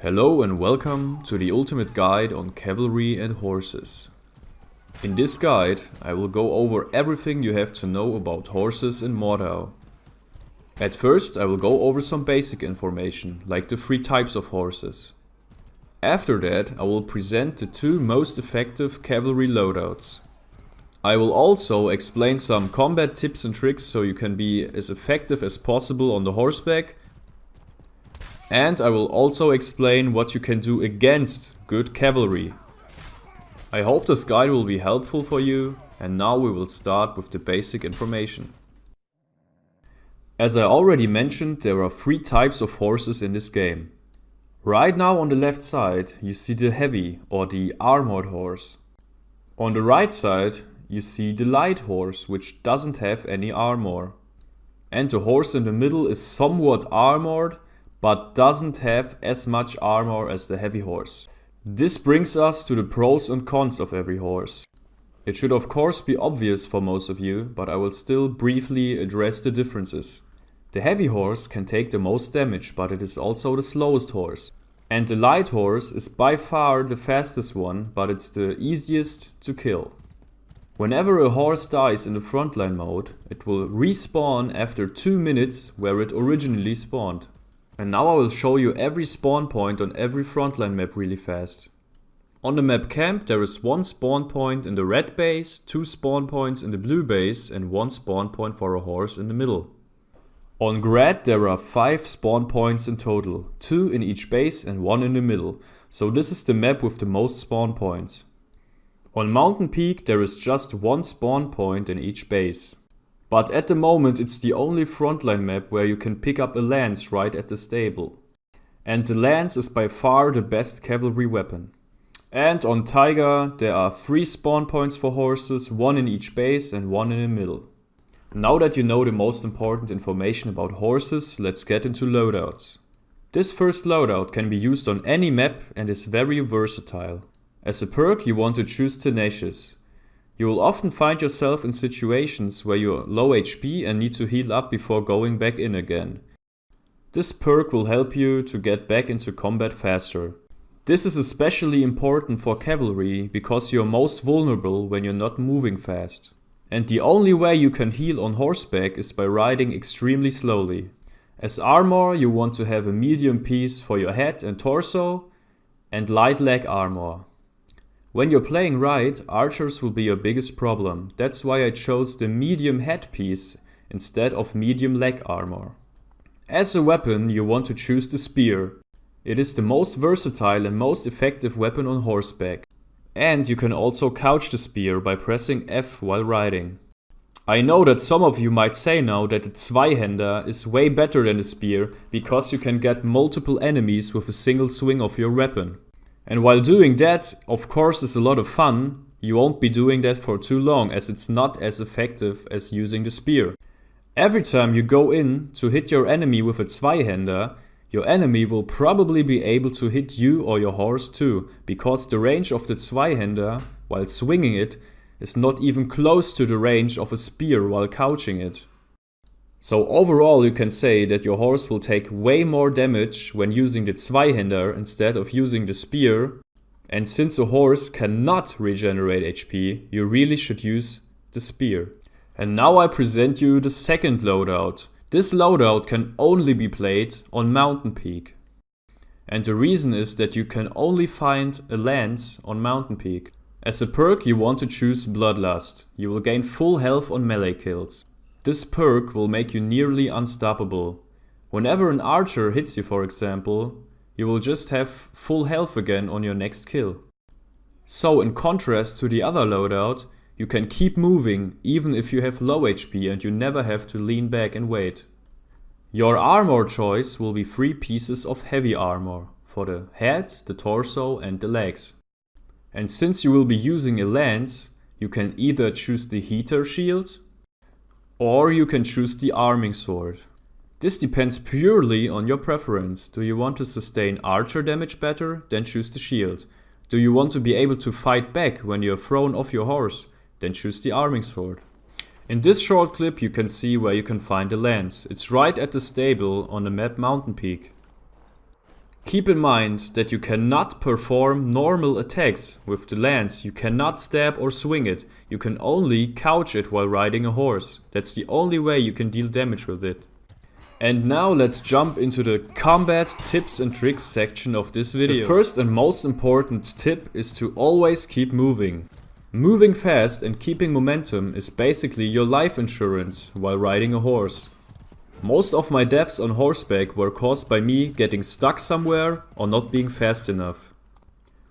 Hello and welcome to the ultimate guide on cavalry and horses. In this guide I will go over everything you have to know about horses in Mordhau. At first I will go over some basic information, like the 3 types of horses. After that I will present the 2 most effective cavalry loadouts. I will also explain some combat tips and tricks so you can be as effective as possible on the horseback. And I will also explain what you can do against good cavalry. I hope this guide will be helpful for you, and now we will start with the basic information. As I already mentioned, there are 3 types of horses in this game. Right now on the left side you see the heavy or the armored horse. On the right side you see the light horse, which doesn't have any armor. And the horse in the middle is somewhat armored, but doesn't have as much armor as the heavy horse. This brings us to the pros and cons of every horse. It should of course be obvious for most of you, but I will still briefly address the differences. The heavy horse can take the most damage, but it is also the slowest horse. And the light horse is by far the fastest one, but it's the easiest to kill. Whenever a horse dies in the frontline mode, it will respawn after 2 minutes where it originally spawned. And now I will show you every spawn point on every frontline map really fast. On the map Camp there is 1 spawn point in the red base, 2 spawn points in the blue base and 1 spawn point for a horse in the middle. On Grad there are 5 spawn points in total, 2 in each base and 1 in the middle, so this is the map with the most spawn points. On Mountain Peak there is just 1 spawn point in each base. But at the moment it's the only frontline map where you can pick up a lance right at the stable. And the lance is by far the best cavalry weapon. And on Taiga there are 3 spawn points for horses, 1 in each base and 1 in the middle. Now that you know the most important information about horses, let's get into loadouts. This first loadout can be used on any map and is very versatile. As a perk you want to choose Tenacious. You will often find yourself in situations where you're low HP and need to heal up before going back in again. This perk will help you to get back into combat faster. This is especially important for cavalry because you're most vulnerable when you're not moving fast. And the only way you can heal on horseback is by riding extremely slowly. As armor you want to have a medium piece for your head and torso and light leg armor. When you're playing right, archers will be your biggest problem. That's why I chose the medium headpiece instead of medium leg armor. As a weapon, you want to choose the spear. It is the most versatile and most effective weapon on horseback. And you can also couch the spear by pressing F while riding. I know that some of you might say now that the Zweihänder is way better than the spear because you can get multiple enemies with a single swing of your weapon. And while doing that, of course, is a lot of fun, you won't be doing that for too long as it's not as effective as using the spear. Every time you go in to hit your enemy with a Zweihänder, your enemy will probably be able to hit you or your horse too, because the range of the Zweihänder, while swinging it, is not even close to the range of a spear while couching it. So overall you can say that your horse will take way more damage when using the Zweihänder instead of using the spear. And since a horse cannot regenerate HP, you really should use the spear. And now I present you the second loadout. This loadout can only be played on Mountain Peak. And the reason is that you can only find a lance on Mountain Peak. As a perk you want to choose Bloodlust. You will gain full health on melee kills. This perk will make you nearly unstoppable. Whenever an archer hits you, for example, you will just have full health again on your next kill. So in contrast to the other loadout, you can keep moving even if you have low HP and you never have to lean back and wait. Your armor choice will be 3 pieces of heavy armor for the head, the torso and the legs. And since you will be using a lance, you can either choose the heater shield or you can choose the arming sword. This depends purely on your preference. Do you want to sustain archer damage better? Then choose the shield. Do you want to be able to fight back when you're thrown off your horse? Then choose the arming sword. In this short clip you can see where you can find the lance. It's right at the stable on the map Mountain Peak. Keep in mind that you cannot perform normal attacks with the lance. You cannot stab or swing it. You can only couch it while riding a horse. That's the only way you can deal damage with it. And now let's jump into the combat tips and tricks section of this video. The first and most important tip is to always keep moving. Moving fast and keeping momentum is basically your life insurance while riding a horse. Most of my deaths on horseback were caused by me getting stuck somewhere or not being fast enough.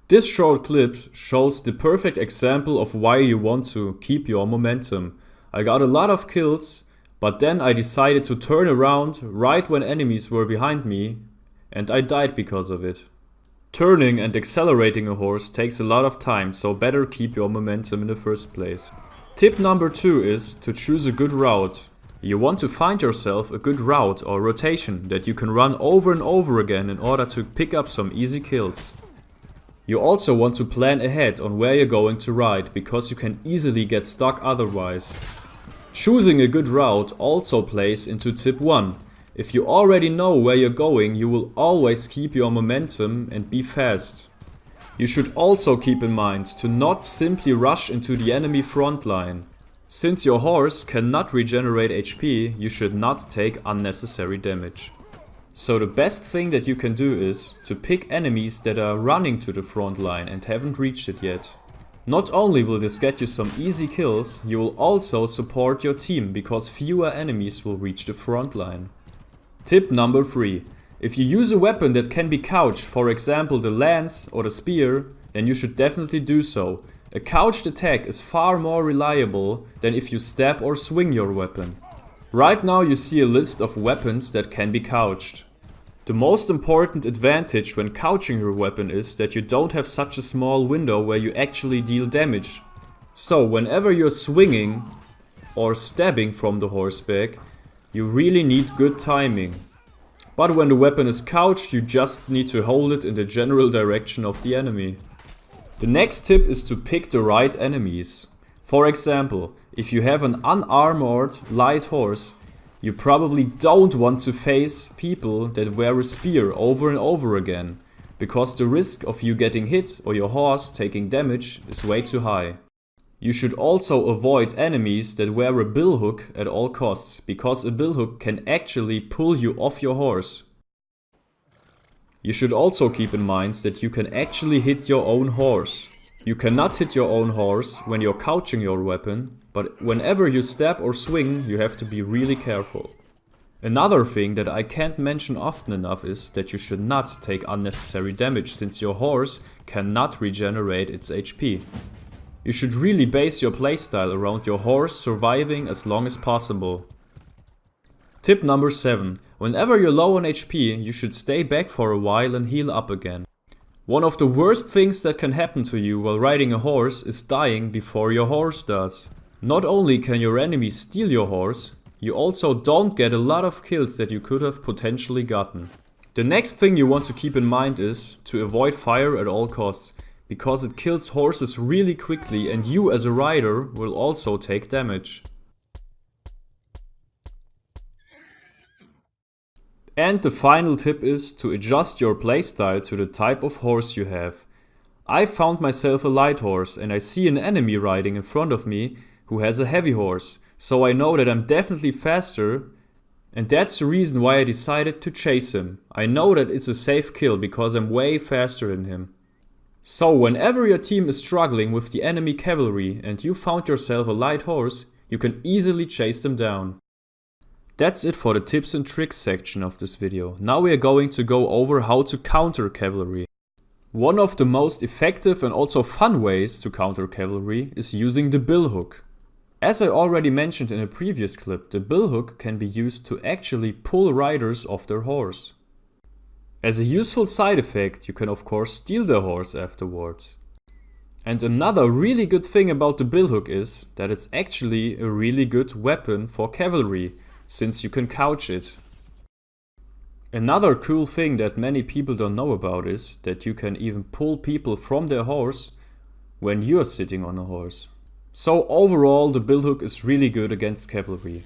This short clip shows the perfect example of why you want to keep your momentum. I got a lot of kills, but then I decided to turn around right when enemies were behind me, and I died because of it. Turning and accelerating a horse takes a lot of time, so better keep your momentum in the first place. Tip number 2 is to choose a good route. You want to find yourself a good route or rotation that you can run over and over again in order to pick up some easy kills. You also want to plan ahead on where you're going to ride, because you can easily get stuck otherwise. Choosing a good route also plays into tip 1. If you already know where you're going, you will always keep your momentum and be fast. You should also keep in mind to not simply rush into the enemy front line. Since your horse cannot regenerate HP, you should not take unnecessary damage. So the best thing that you can do is to pick enemies that are running to the front line and haven't reached it yet. Not only will this get you some easy kills, you will also support your team because fewer enemies will reach the front line. Tip number 3. If you use a weapon that can be couched, for example the lance or the spear, then you should definitely do so. A couched attack is far more reliable than if you stab or swing your weapon. Right now you see a list of weapons that can be couched. The most important advantage when couching your weapon is that you don't have such a small window where you actually deal damage. So whenever you're swinging or stabbing from the horseback, you really need good timing. But when the weapon is couched, you just need to hold it in the general direction of the enemy. The next tip is to pick the right enemies. For example, if you have an unarmored light horse, you probably don't want to face people that wear a spear over and over again, because the risk of you getting hit or your horse taking damage is way too high. You should also avoid enemies that wear a billhook at all costs, because a billhook can actually pull you off your horse. You should also keep in mind that you can actually hit your own horse. You cannot hit your own horse when you're couching your weapon, but whenever you stab or swing, you have to be really careful. Another thing that I can't mention often enough is that you should not take unnecessary damage, since your horse cannot regenerate its HP. You should really base your playstyle around your horse surviving as long as possible. Tip number 7. Whenever you're low on HP, you should stay back for a while and heal up again. One of the worst things that can happen to you while riding a horse is dying before your horse does. Not only can your enemy steal your horse, you also don't get a lot of kills that you could have potentially gotten. The next thing you want to keep in mind is to avoid fire at all costs, because it kills horses really quickly and you as a rider will also take damage. And the final tip is to adjust your playstyle to the type of horse you have. I found myself a light horse and I see an enemy riding in front of me who has a heavy horse, so I know that I'm definitely faster, and that's the reason why I decided to chase him. I know that it's a safe kill because I'm way faster than him. So whenever your team is struggling with the enemy cavalry and you found yourself a light horse, you can easily chase them down. That's it for the tips and tricks section of this video. Now we are going to go over how to counter cavalry. One of the most effective and also fun ways to counter cavalry is using the billhook. As I already mentioned in a previous clip, the billhook can be used to actually pull riders off their horse. As a useful side effect, you can of course steal their horse afterwards. And another really good thing about the billhook is that it's actually a really good weapon for cavalry, since you can couch it. Another cool thing that many people don't know about is that you can even pull people from their horse when you're sitting on a horse. So overall the billhook is really good against cavalry.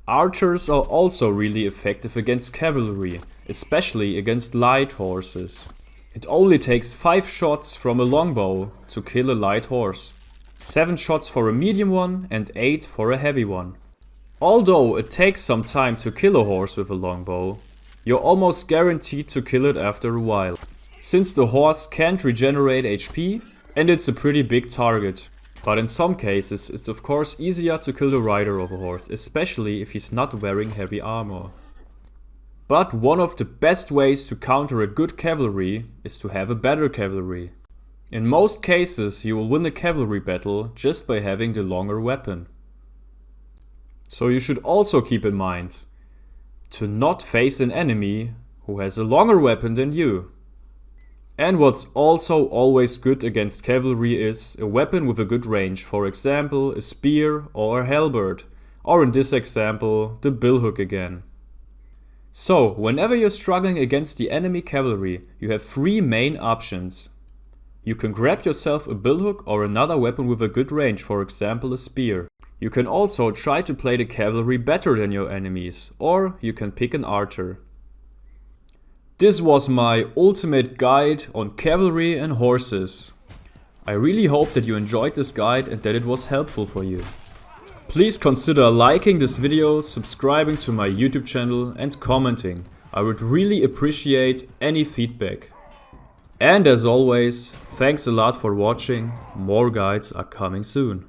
Archers are also really effective against cavalry, especially against light horses. It only takes 5 shots from a longbow to kill a light horse, 7 shots for a medium one and 8 for a heavy one. Although it takes some time to kill a horse with a longbow, you're almost guaranteed to kill it after a while, since the horse can't regenerate HP and it's a pretty big target. But in some cases it's of course easier to kill the rider of a horse, especially if he's not wearing heavy armor. But one of the best ways to counter a good cavalry is to have a better cavalry. In most cases you will win a cavalry battle just by having the longer weapon. So you should also keep in mind to not face an enemy who has a longer weapon than you. And what's also always good against cavalry is a weapon with a good range, for example a spear or a halberd, or in this example the billhook again. So whenever you're struggling against the enemy cavalry, you have 3 main options. You can grab yourself a billhook or another weapon with a good range, for example a spear. You can also try to play the cavalry better than your enemies, or you can pick an archer. This was my ultimate guide on cavalry and horses. I really hope that you enjoyed this guide and that it was helpful for you. Please consider liking this video, subscribing to my YouTube channel and commenting. I would really appreciate any feedback. And as always, thanks a lot for watching. More guides are coming soon.